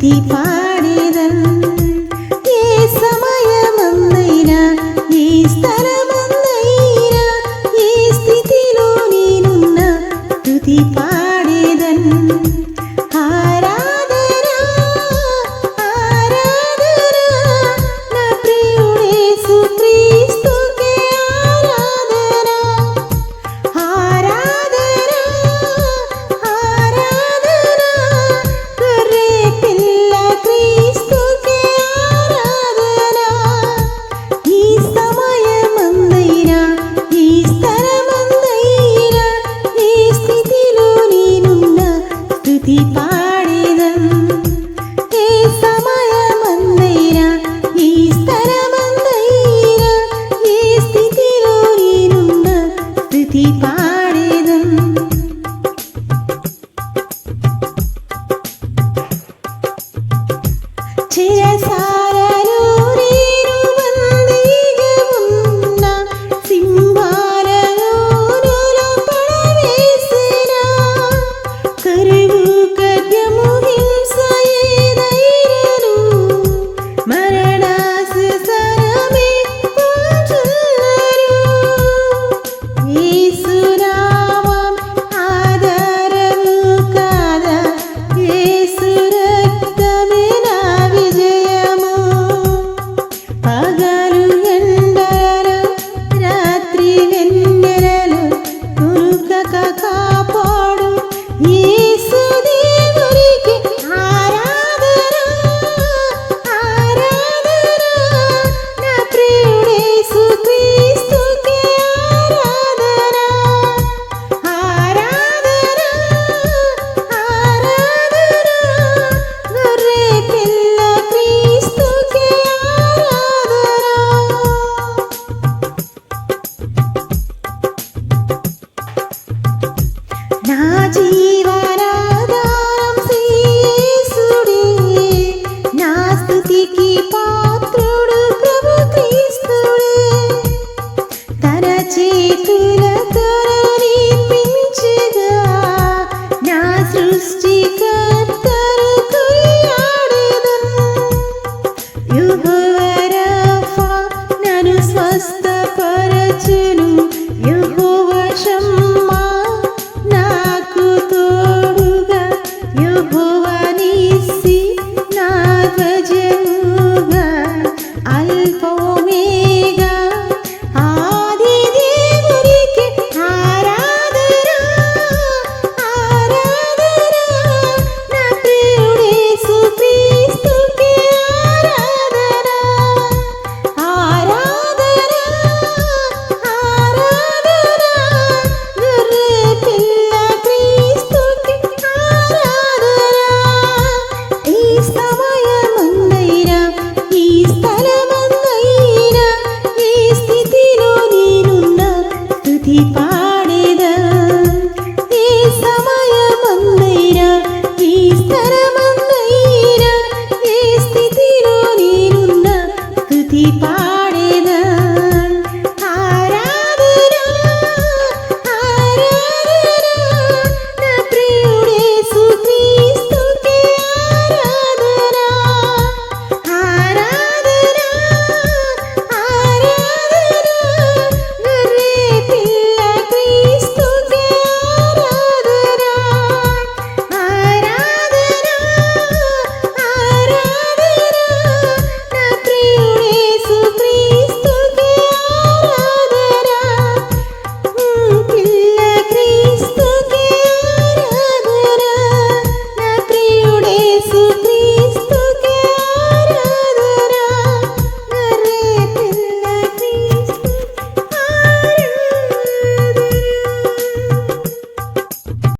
స్తుతి పాడేదన్. ఏ సమయమందైనా ఏ స్థలమందైనా ఏ స్థితిలో నేనున్నా స్తుతి పాడేదన్. స్తుతి పాడేదన్. ఏ సమయమందైనా ఏ స్థలమందైనా ఏ స్థితిలో నేనున్నా స్తుతి పాడేదన్. చెరసాలలో నేను బందీగా ఉన్న సింహాల ఊరులో పడవేసినా కరువు ఖడ్గము హింస ఏదైనను మరణాసనమే పొందుచున్నారు. యేసు నామం ఆధారము కాదా, యేసు రక్తమే నా విజయము. పగలు ఎండలలో రాత్రి వెన్నెలలో ఉరుకక కాపాడు యేసు దేవునికి ఆరాధన ఆరాధన. నా ప్రియుడేసు క్రీస్తుకే ఆరాధన ఆరాధన ఆరాధన. గొర్రె పిల్ల క్రీస్తుకే ఆరాధన. నా జీవనాధారం యేసుడే, నా స్తుతికి పాత్రుడు ప్రభు క్రీస్తుడే. తన చేతులతో నిర్మించగా నా సృష్టికర్తను కొనియాడెదన్. యెహోవా రఫా నన్ను స్వస్థపరచును, యెహోవా షమ్మా నాకు తోడుగా, యెహోవా నిస్సి